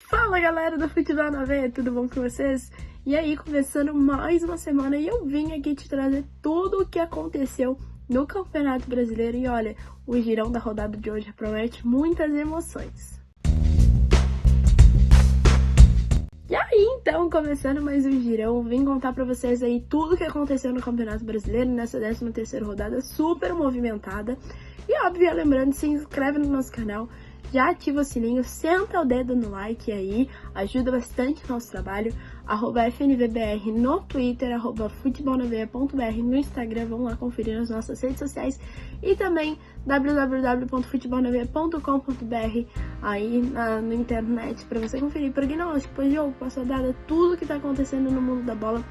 Fala galera do Futebol na Veia, tudo bom com vocês? E aí, começando mais uma semana e eu vim aqui te trazer tudo o que aconteceu no Campeonato Brasileiro. E olha, o girão da rodada de hoje promete muitas emoções. E aí, então, começando mais um girão, vim contar pra vocês aí tudo o que aconteceu no Campeonato Brasileiro nessa 13ª rodada super movimentada. E óbvio, lembrando, se inscreve no nosso canal, já ativa o sininho, senta o dedo no like aí, ajuda bastante o nosso trabalho, @FNVBR no Twitter, @futebolnaveia.br no Instagram, vamos lá conferir nas nossas redes sociais e também www.futebolnaveia.com.br aí na internet para você conferir prognóstico, jogo, passou dada, tudo que tá acontecendo no mundo da bola,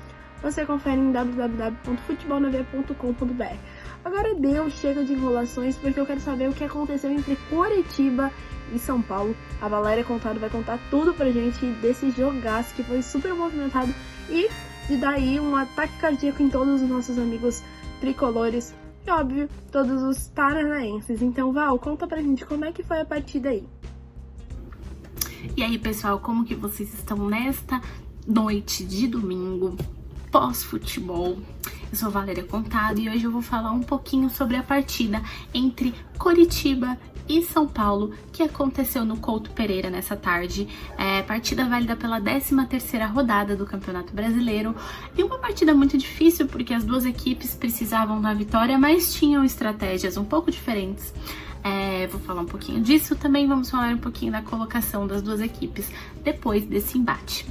você confere em www.futebolnaveia.com.br. Agora chega de enrolações, porque eu quero saber o que aconteceu entre Coritiba e São Paulo. A Valéria Contado vai contar tudo pra gente desse jogaço que foi super movimentado e de dar aí um ataque cardíaco em todos os nossos amigos tricolores e, óbvio, todos os paranaenses. Então, Val, conta pra gente como é que foi a partida aí. E aí, pessoal, como que vocês estão nesta noite de domingo, pós-futebol? Eu sou Valéria Contado e hoje eu vou falar um pouquinho sobre a partida entre Coritiba e São Paulo que aconteceu no Couto Pereira nessa tarde. Partida válida pela 13ª rodada do Campeonato Brasileiro. E uma partida muito difícil porque as duas equipes precisavam da vitória, mas tinham estratégias um pouco diferentes. Vou falar um pouquinho disso, também vamos falar um pouquinho da colocação das duas equipes depois desse embate.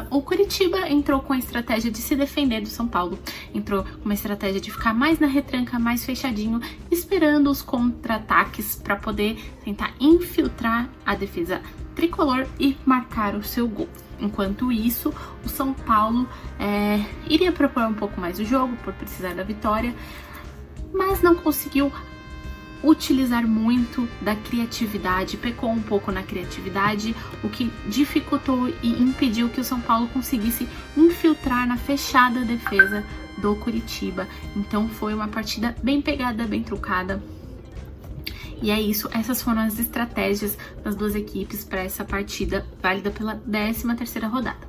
O Coritiba entrou com a estratégia de se defender do São Paulo, entrou com uma estratégia de ficar mais na retranca, mais fechadinho, esperando os contra-ataques para poder tentar infiltrar a defesa tricolor e marcar o seu gol. Enquanto isso, o São Paulo iria propor um pouco mais o jogo por precisar da vitória, mas não conseguiu utilizar muito da criatividade, pecou um pouco na criatividade, o que dificultou e impediu que o São Paulo conseguisse infiltrar na fechada defesa do Coritiba. Então foi uma partida bem pegada, bem trucada. E é isso, essas foram as estratégias das duas equipes para essa partida válida pela 13ª rodada.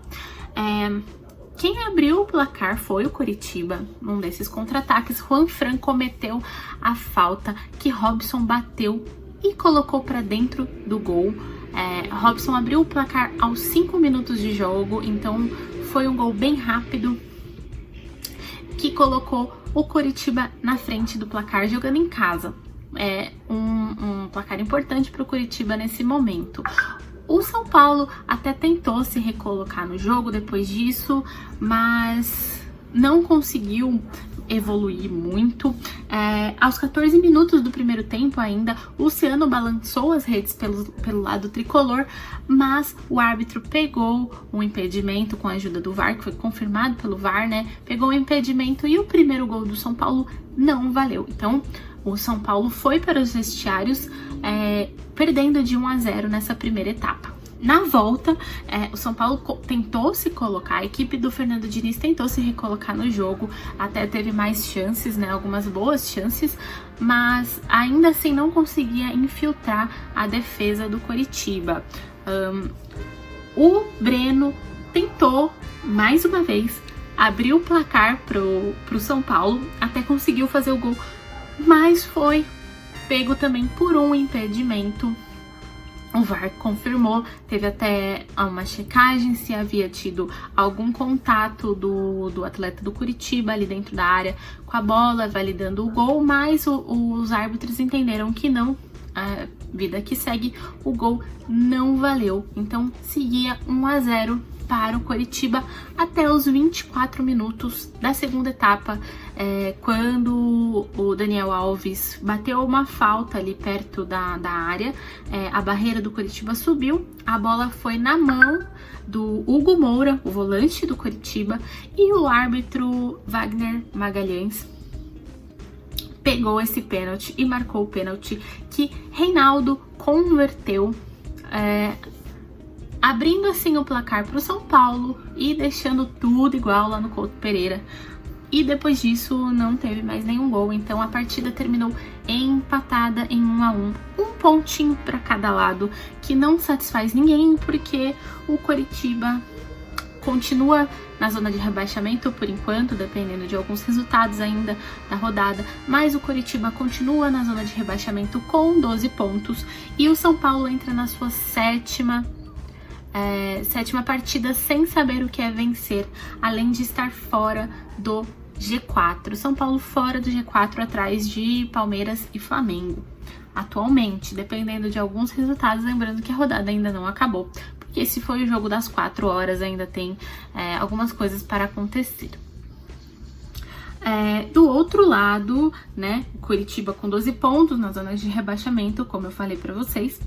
Quem abriu o placar foi o Coritiba. Num desses contra-ataques, Juanfran cometeu a falta que Robson bateu e colocou para dentro do gol. Robson abriu o placar aos 5 minutos de jogo, então foi um gol bem rápido que colocou o Coritiba na frente do placar jogando em casa. Um placar importante para o Coritiba nesse momento. O São Paulo até tentou se recolocar no jogo depois disso, mas não conseguiu evoluir muito. Aos 14 minutos do primeiro tempo ainda, Luciano balançou as redes pelo lado tricolor, mas o árbitro pegou um impedimento com a ajuda do VAR, que foi confirmado pelo VAR, né? Pegou o impedimento e o primeiro gol do São Paulo não valeu. Então, o São Paulo foi para os vestiários perdendo de 1-0 nessa primeira etapa. Na volta, o São Paulo tentou se colocar, a equipe do Fernando Diniz tentou se recolocar no jogo, até teve mais chances, né, algumas boas chances, mas ainda assim não conseguia infiltrar a defesa do Coritiba. O Breno tentou, mais uma vez, abrir o placar pro São Paulo, até conseguiu fazer o gol, mas foi pego também por um impedimento. O VAR confirmou, teve até uma checagem se havia tido algum contato do atleta do Coritiba ali dentro da área com a bola, validando o gol, mas os árbitros entenderam que não, vida que segue, o gol não valeu. Então seguia 1-0 para o Coritiba até os 24 minutos da segunda etapa, quando o Daniel Alves bateu uma falta ali perto da área, a barreira do Coritiba subiu, a bola foi na mão do Hugo Moura, o volante do Coritiba, e o árbitro Wagner Magalhães pegou esse pênalti e marcou o pênalti que Reinaldo converteu, abrindo assim o placar para o São Paulo e deixando tudo igual lá no Couto Pereira. e depois disso não teve mais nenhum gol, então a partida terminou empatada em 1-1, um pontinho para cada lado, que não satisfaz ninguém, porque o Coritiba continua na zona de rebaixamento por enquanto, dependendo de alguns resultados ainda da rodada, mas o Coritiba continua na zona de rebaixamento com 12 pontos, e o São Paulo entra na sua sétima partida sem saber o que é vencer, além de estar fora do G4. São Paulo fora do G4, atrás de Palmeiras e Flamengo. Atualmente, dependendo de alguns resultados, lembrando que a rodada ainda não acabou, porque esse foi o jogo das 4 horas, ainda tem algumas coisas para acontecer. Do outro lado, né, o Coritiba com 12 pontos na zona de rebaixamento, como eu falei para vocês.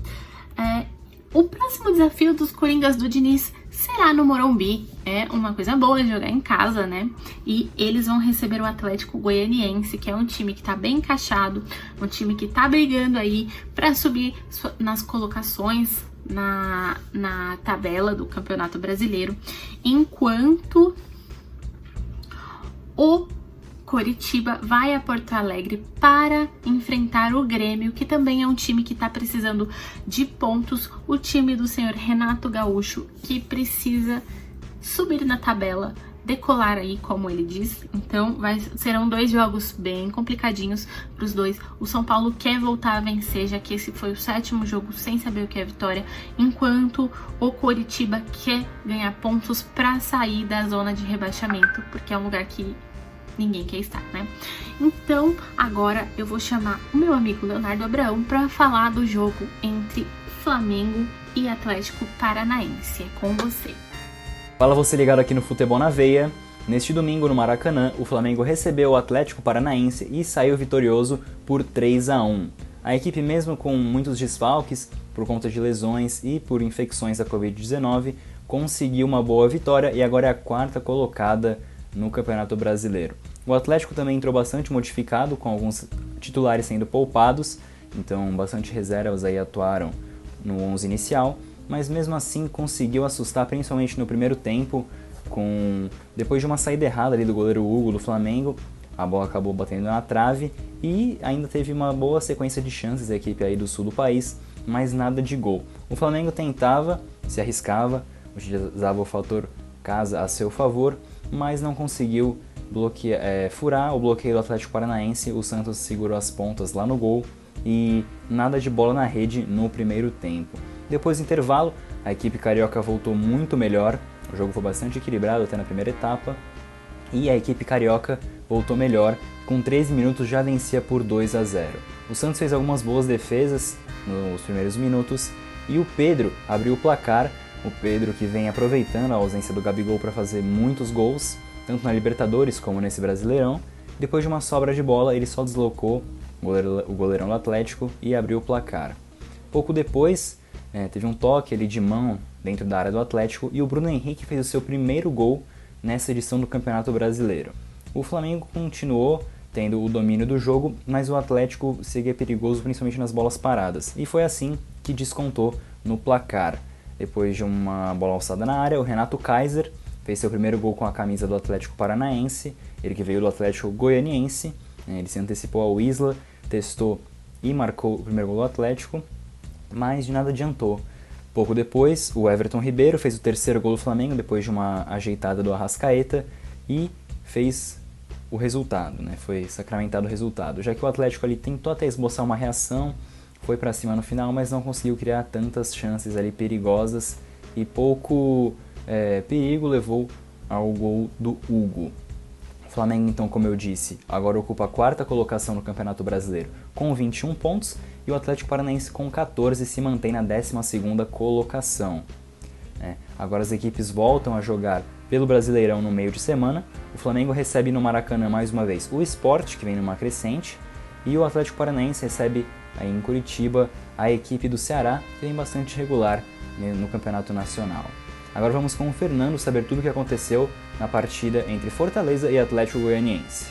O próximo desafio dos Coringas do Diniz será no Morumbi. É uma coisa boa jogar em casa, né? E eles vão receber o Atlético Goianiense, que é um time que tá bem encaixado, um time que tá brigando aí para subir nas colocações na tabela do Campeonato Brasileiro, enquanto o Coritiba vai a Porto Alegre para enfrentar o Grêmio, que também é um time que está precisando de pontos, o time do senhor Renato Gaúcho, que precisa subir na tabela, decolar aí, como ele diz. Então serão 2 jogos bem complicadinhos para os dois. O São Paulo quer voltar a vencer, já que esse foi o 7º jogo sem saber o que é vitória, enquanto o Coritiba quer ganhar pontos para sair da zona de rebaixamento, porque é um lugar que ninguém quer estar, né? Então, agora eu vou chamar o meu amigo Leonardo Abraão para falar do jogo entre Flamengo e Atlético Paranaense. É com você. Fala você ligado aqui no Futebol na Veia. Neste domingo no Maracanã, o Flamengo recebeu o Atlético Paranaense e saiu vitorioso por 3-1. A equipe, mesmo com muitos desfalques por conta de lesões e por infecções da Covid-19, conseguiu uma boa vitória e agora é a 4ª colocada no Campeonato Brasileiro. O Atlético também entrou bastante modificado, com alguns titulares sendo poupados, então bastante reservas aí atuaram no 11 inicial, mas mesmo assim conseguiu assustar, principalmente no primeiro tempo, depois de uma saída errada ali do goleiro Hugo do Flamengo. A bola acabou batendo na trave e ainda teve uma boa sequência de chances a equipe aí do sul do país, mas nada de gol. O Flamengo tentava, se arriscava, utilizava o fator casa a seu favor, mas não conseguiu furar o bloqueio do Atlético Paranaense. O Santos segurou as pontas lá no gol e nada de bola na rede no primeiro tempo. Depois do intervalo, a equipe carioca voltou muito melhor, o jogo foi bastante equilibrado até na primeira etapa, e a equipe carioca voltou melhor, com 13 minutos já vencia por 2-0. O Santos fez algumas boas defesas nos primeiros minutos e o Pedro abriu o placar. O Pedro, que vem aproveitando a ausência do Gabigol para fazer muitos gols, tanto na Libertadores como nesse Brasileirão. Depois de uma sobra de bola, ele só deslocou o goleirão do Atlético e abriu o placar. Pouco depois, teve um toque ali de mão dentro da área do Atlético e o Bruno Henrique fez o seu primeiro gol nessa edição do Campeonato Brasileiro. O Flamengo continuou tendo o domínio do jogo, mas o Atlético seguia perigoso, principalmente nas bolas paradas, e foi assim que descontou no placar. Depois de uma bola alçada na área, o Renato Kaiser fez seu primeiro gol com a camisa do Atlético Paranaense, ele que veio do Atlético Goianiense. Ele se antecipou ao Isla, testou e marcou o primeiro gol do Atlético, mas de nada adiantou. Pouco depois, o Everton Ribeiro fez o terceiro gol do Flamengo, depois de uma ajeitada do Arrascaeta, e fez o resultado, foi sacramentado o resultado, já que o Atlético ali tentou até esboçar uma reação, foi para cima no final, mas não conseguiu criar tantas chances ali perigosas e pouco perigo levou ao gol do Hugo. O Flamengo, então, como eu disse, agora ocupa a 4ª colocação no Campeonato Brasileiro com 21 pontos e o Atlético Paranaense com 14 se mantém na 12ª colocação. Agora as equipes voltam a jogar pelo Brasileirão no meio de semana. O Flamengo recebe no Maracanã mais uma vez o Sport, que vem numa crescente, e o Atlético Paranaense recebe aí em Curitiba a equipe do Ceará, que vem bastante regular no Campeonato Nacional. Agora vamos com o Fernando saber tudo o que aconteceu na partida entre Fortaleza e Atlético Goianiense.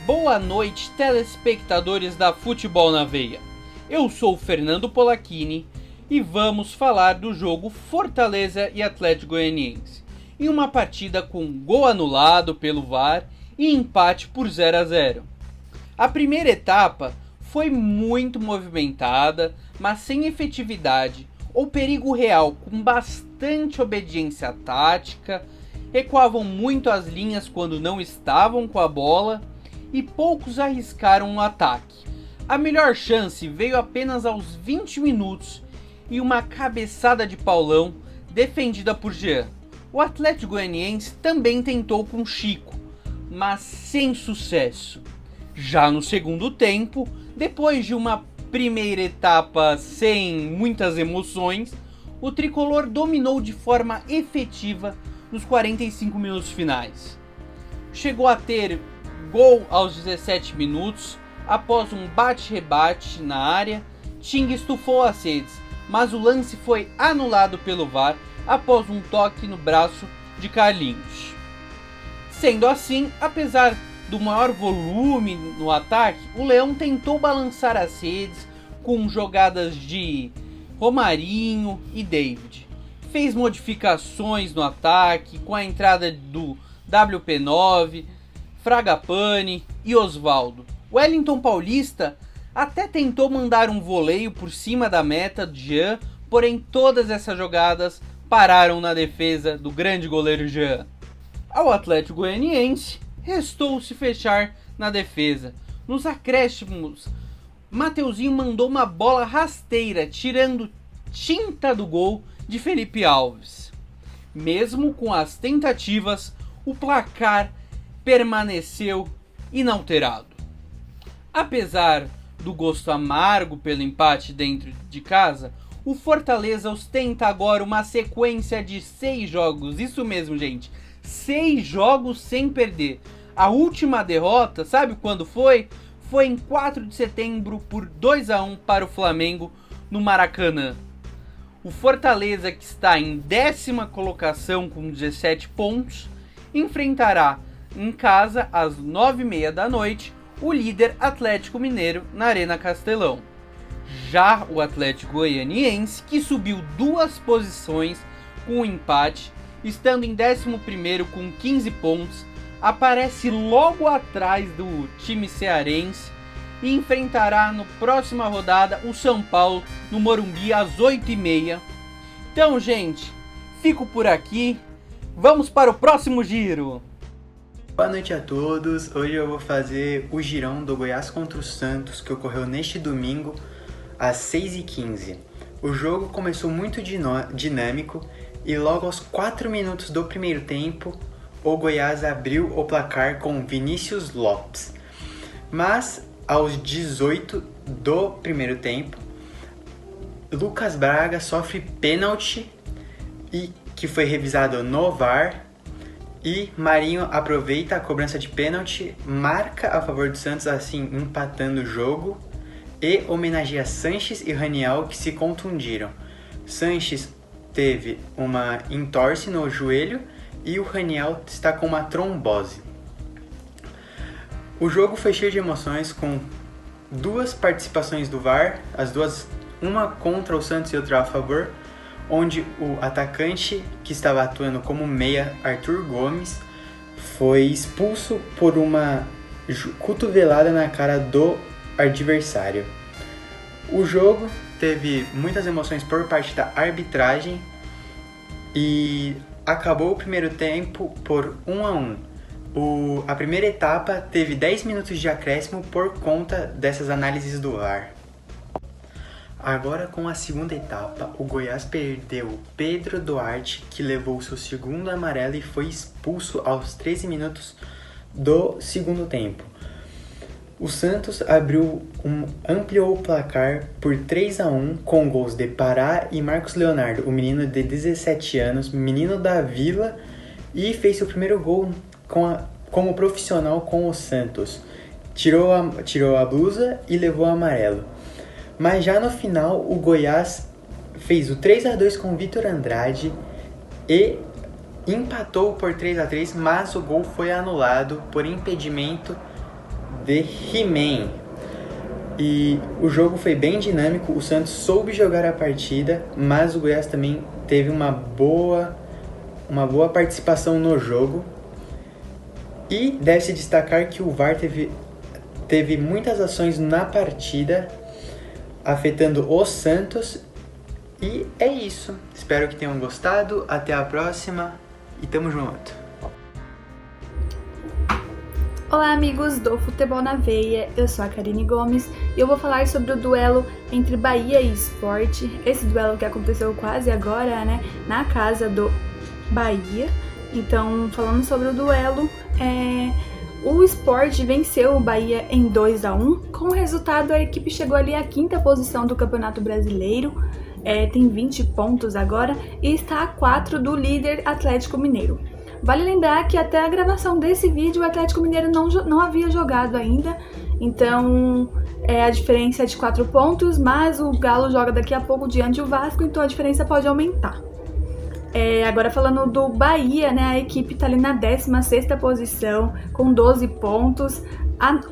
Boa noite, telespectadores da Futebol na Veia. Eu sou o Fernando Polacchini e vamos falar do jogo Fortaleza e Atlético Goianiense. em uma partida com gol anulado pelo VAR e empate por 0-0. A primeira etapa foi muito movimentada, mas sem efetividade ou perigo real, com bastante obediência tática, recuavam muito as linhas quando não estavam com a bola e poucos arriscaram no ataque. A melhor chance veio apenas aos 20 minutos e uma cabeçada de Paulão defendida por Jean. O Atlético Goianiense também tentou com Chico, mas sem sucesso. Já no segundo tempo, depois de uma primeira etapa sem muitas emoções, o tricolor dominou de forma efetiva nos 45 minutos finais. Chegou a ter gol aos 17 minutos, após um bate-rebate na área. Ting estufou as redes, mas o lance foi anulado pelo VAR após um toque no braço de Carlinhos. Sendo assim, apesar do maior volume no ataque, o Leão tentou balançar as redes com jogadas de Romarinho e David. Fez modificações no ataque com a entrada do WP9, Fragapane e Osvaldo. O Wellington Paulista até tentou mandar um voleio por cima da meta de Jean, porém todas essas jogadas pararam na defesa do grande goleiro Jean. Ao Atlético Goianiense, restou se fechar na defesa. Nos acréscimos, Mateuzinho mandou uma bola rasteira, tirando tinta do gol de Felipe Alves. Mesmo com as tentativas, o placar permaneceu inalterado. Apesar do gosto amargo pelo empate dentro de casa, o Fortaleza ostenta agora uma sequência de 6 jogos. Isso mesmo, gente. 6 jogos sem perder. A última derrota, sabe quando foi? Foi em 4 de setembro por 2-1 para o Flamengo no Maracanã. O Fortaleza, que está em 10ª colocação com 17 pontos, enfrentará em casa às 9h30 da noite o líder Atlético Mineiro na Arena Castelão. Já o Atlético Goianiense, que subiu 2 posições com o empate, estando em 11º com 15 pontos, aparece logo atrás do time cearense e enfrentará na próxima rodada o São Paulo no Morumbi às 8h30. Então, gente, fico por aqui. Vamos para o próximo giro. Boa noite a todos. Hoje eu vou fazer o girão do Goiás contra o Santos, que ocorreu neste domingo às 6h15. O jogo começou muito dinâmico e logo aos 4 minutos do primeiro tempo, o Goiás abriu o placar com Vinícius Lopes. Mas aos 18 do primeiro tempo, Lucas Braga sofre pênalti que foi revisado no VAR, e Marinho aproveita a cobrança de pênalti, marca a favor do Santos, assim empatando o jogo, e homenageia Sanches e Raniel, que se contundiram. Sanches teve uma entorse no joelho e o Raniel está com uma trombose. O jogo foi cheio de emoções, com 2 participações do VAR, as duas, uma contra o Santos e outra a favor, onde o atacante que estava atuando como meia, Arthur Gomes, foi expulso por uma cotovelada na cara do adversário. O jogo teve muitas emoções por parte da arbitragem e acabou o primeiro tempo por 1-1. A primeira etapa teve 10 minutos de acréscimo por conta dessas análises do VAR. Agora, com a segunda etapa, o Goiás perdeu Pedro Duarte, que levou seu segundo amarelo e foi expulso aos 13 minutos do segundo tempo. O Santos ampliou o placar por 3-1 com gols de Pará e Marcos Leonardo, o menino de 17 anos, menino da Vila, e fez seu primeiro gol como profissional com o Santos. Tirou a blusa e levou o amarelo. Mas já no final, o Goiás fez o 3-2 com o Vitor Andrade e empatou por 3-3, mas o gol foi anulado por impedimento de He-Man. E o jogo foi bem dinâmico, o Santos soube jogar a partida, mas o Goiás também teve um uma boa participação no jogo. E deve-se destacar que o VAR teve muitas ações na partida, afetando o Santos. E é isso. Espero que tenham gostado. Até a próxima e tamo junto. Olá amigos do Futebol na Veia, eu sou a Karine Gomes e eu vou falar sobre o duelo entre Bahia e Sport. Esse duelo que aconteceu quase agora, né, na casa do Bahia. Então, falando sobre o duelo, o Sport venceu o Bahia em 2-1. Com o resultado, a equipe chegou ali à 5ª posição do Campeonato Brasileiro. Tem 20 pontos agora e está a 4 do líder Atlético Mineiro. Vale lembrar que até a gravação desse vídeo o Atlético Mineiro não havia jogado ainda, então a diferença é de 4 pontos, mas o Galo joga daqui a pouco diante do Vasco, então a diferença pode aumentar. Agora falando do Bahia, né, a equipe está ali na 16ª posição com 12 pontos,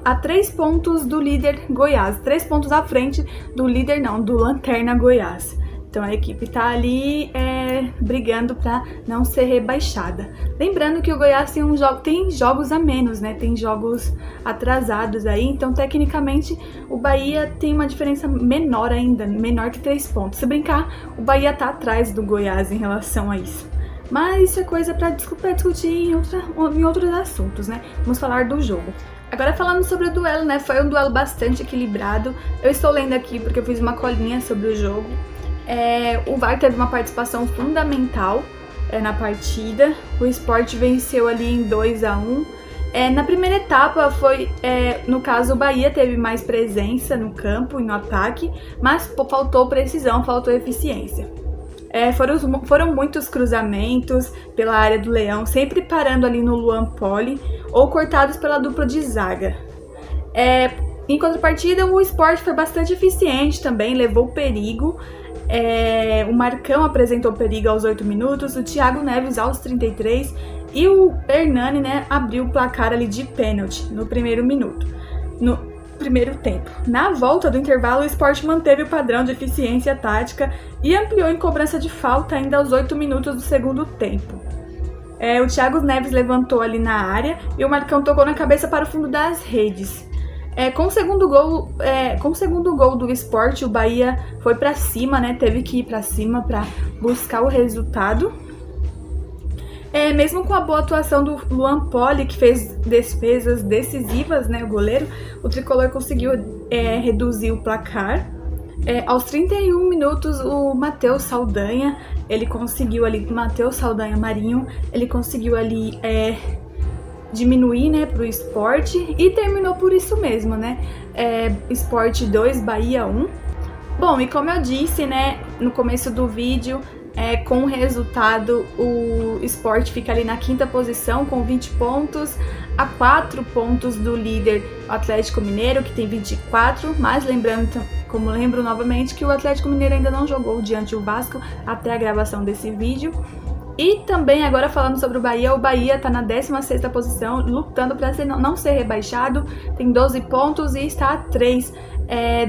a 3 pontos do líder Goiás, 3 pontos à frente do líder do Lanterna Goiás. Então a equipe tá ali brigando para não ser rebaixada. Lembrando que o Goiás tem jogos a menos, né? Tem jogos atrasados aí, então tecnicamente o Bahia tem uma diferença menor ainda, menor que 3 pontos. Se brincar, o Bahia tá atrás do Goiás em relação a isso. Mas isso é coisa para discutir em outros assuntos, né? Vamos falar do jogo. Agora falando sobre o duelo, né? Foi um duelo bastante equilibrado. Eu estou lendo aqui porque eu fiz uma colinha sobre o jogo. O VAR teve uma participação fundamental na partida. O Sport venceu ali em 2-1. Na primeira etapa no caso, o Bahia teve mais presença no campo e no ataque, mas faltou precisão, faltou eficiência. Foram muitos cruzamentos pela área do Leão, sempre parando ali no Luan Poli ou cortados pela dupla de zaga. Em contrapartida, o Sport foi bastante eficiente também, levou perigo. O Marcão apresentou perigo aos 8 minutos, o Thiago Neves aos 33 e o Hernani, né, abriu o placar ali de pênalti no primeiro tempo. Na volta do intervalo, o Sport manteve o padrão de eficiência tática e ampliou em cobrança de falta ainda aos 8 minutos do segundo tempo. O Thiago Neves levantou ali na área e o Marcão tocou na cabeça para o fundo das redes. Com o segundo gol do Sport, o Bahia foi para cima, né? Teve que ir para cima para buscar o resultado. Mesmo com a boa atuação do Luan Poli, que fez defesas decisivas, né? O goleiro, o tricolor conseguiu reduzir o placar. Aos 31 minutos, o Matheus Saldanha, Marinho, ele conseguiu ali diminuir, né, pro Sport e terminou por isso mesmo, né? Sport 2, Bahia 1. Bom, e como eu disse, né, no começo do vídeo, com o resultado, o Sport fica ali na 5ª posição com 20 pontos, a 4 pontos do líder Atlético Mineiro, que tem 24, mas lembro novamente que o Atlético Mineiro ainda não jogou diante do Vasco até a gravação desse vídeo. E também, agora falando sobre o Bahia está na 16ª posição, lutando para não ser rebaixado, tem 12 pontos e está a 3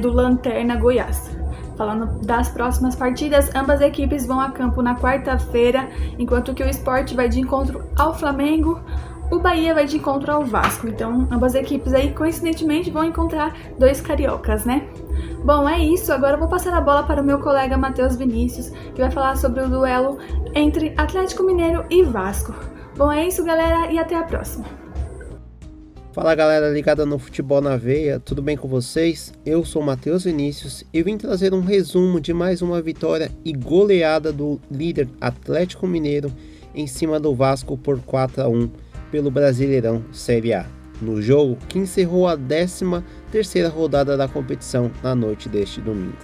do Lanterna Goiás. Falando das próximas partidas, ambas equipes vão a campo na quarta-feira, enquanto que o Sport vai de encontro ao Flamengo, o Bahia vai de encontro ao Vasco. Então, ambas equipes aí, coincidentemente, vão encontrar 2 cariocas, né? Bom, é isso. Agora eu vou passar a bola para o meu colega Matheus Vinícius, que vai falar sobre o duelo entre Atlético Mineiro e Vasco. Bom, é isso, galera, e até a próxima. Fala, galera ligada no Futebol na Veia, tudo bem com vocês? Eu sou o Matheus Vinícius e vim trazer um resumo de mais uma vitória e goleada do líder Atlético Mineiro em cima do Vasco por 4-1 pelo Brasileirão Série A, no jogo que encerrou a 13ª rodada da competição na noite deste domingo.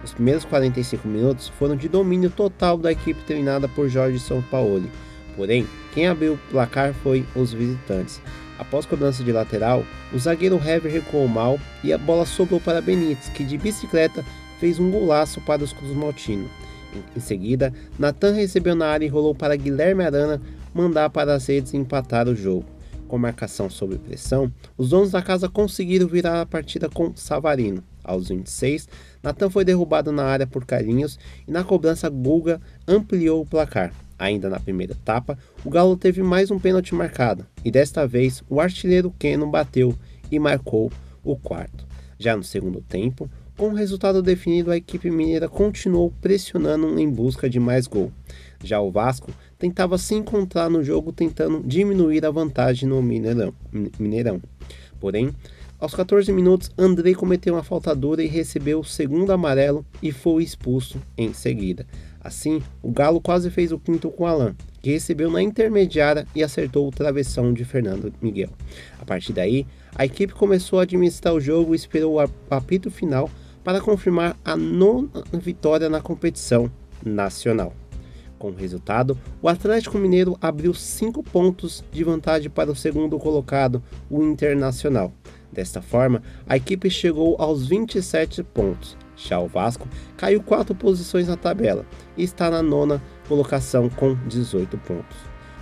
Os primeiros 45 minutos foram de domínio total da equipe treinada por Jorge Sampaoli, porém, quem abriu o placar foi os visitantes. Após cobrança de lateral, o zagueiro Hever recuou mal e a bola sobrou para Benítez, que de bicicleta fez um golaço para os Cruz-Maltino. Em seguida, Natan recebeu na área e rolou para Guilherme Arana mandar para as redes e empatar o jogo. Com marcação sob pressão, os donos da casa conseguiram virar a partida com Savarino. Aos 26, Natan foi derrubado na área por Carlinhos e na cobrança Guga ampliou o placar. Ainda na primeira etapa, o Galo teve mais um pênalti marcado, e desta vez o artilheiro Keno bateu e marcou o quarto. Já no segundo tempo, com o resultado definido, a equipe mineira continuou pressionando em busca de mais gol. Já o Vasco tentava se encontrar no jogo, tentando diminuir a vantagem no Mineirão. Porém, aos 14 minutos, Andrei cometeu uma falta dura e recebeu o segundo amarelo e foi expulso em seguida. Assim, o Galo quase fez o quinto com Alan, que recebeu na intermediária e acertou o travessão de Fernando Miguel. A partir daí, a equipe começou a administrar o jogo e esperou o apito final para confirmar a 9ª vitória na competição nacional. Com o resultado, o Atlético Mineiro abriu 5 pontos de vantagem para o segundo colocado, o Internacional. Desta forma, a equipe chegou aos 27 pontos. Já o Vasco caiu 4 posições na tabela e está na 9ª colocação com 18 pontos.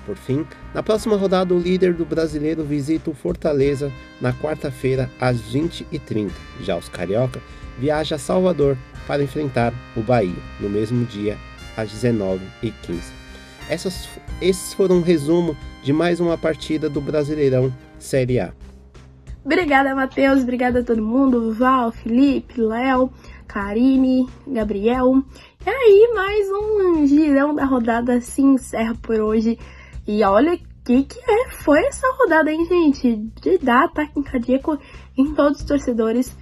Por fim, na próxima rodada, o líder do Brasileiro visita o Fortaleza na quarta-feira às 20h30. Já os carioca viajam a Salvador para enfrentar o Bahia no mesmo dia às 19h15. Esses foram um resumo de mais uma partida do Brasileirão Série A. Obrigada, Matheus. Obrigada a todo mundo. Val, Felipe, Léo, Karine, Gabriel. E aí, mais um girão da rodada se encerra por hoje. E olha foi essa rodada, hein, gente? De dar ataque cardíaco em todos os torcedores.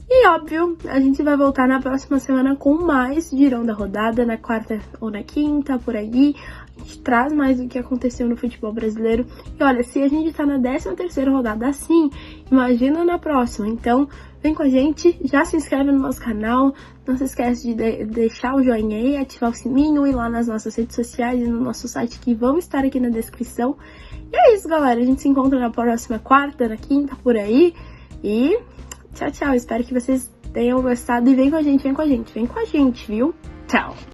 E óbvio, a gente vai voltar na próxima semana com mais girão da rodada, na quarta ou na quinta, por aí. A gente traz mais o que aconteceu no futebol brasileiro. E olha, se a gente tá na 13ª rodada assim, imagina na próxima. Então, vem com a gente, já se inscreve no nosso canal. Não se esquece de deixar o joinha aí, ativar o sininho, ir lá nas nossas redes sociais e no nosso site que vão estar aqui na descrição. E é isso, galera. A gente se encontra na próxima quarta, na quinta, por aí. E tchau, tchau. Espero que vocês tenham gostado e vem com a gente, viu? Tchau!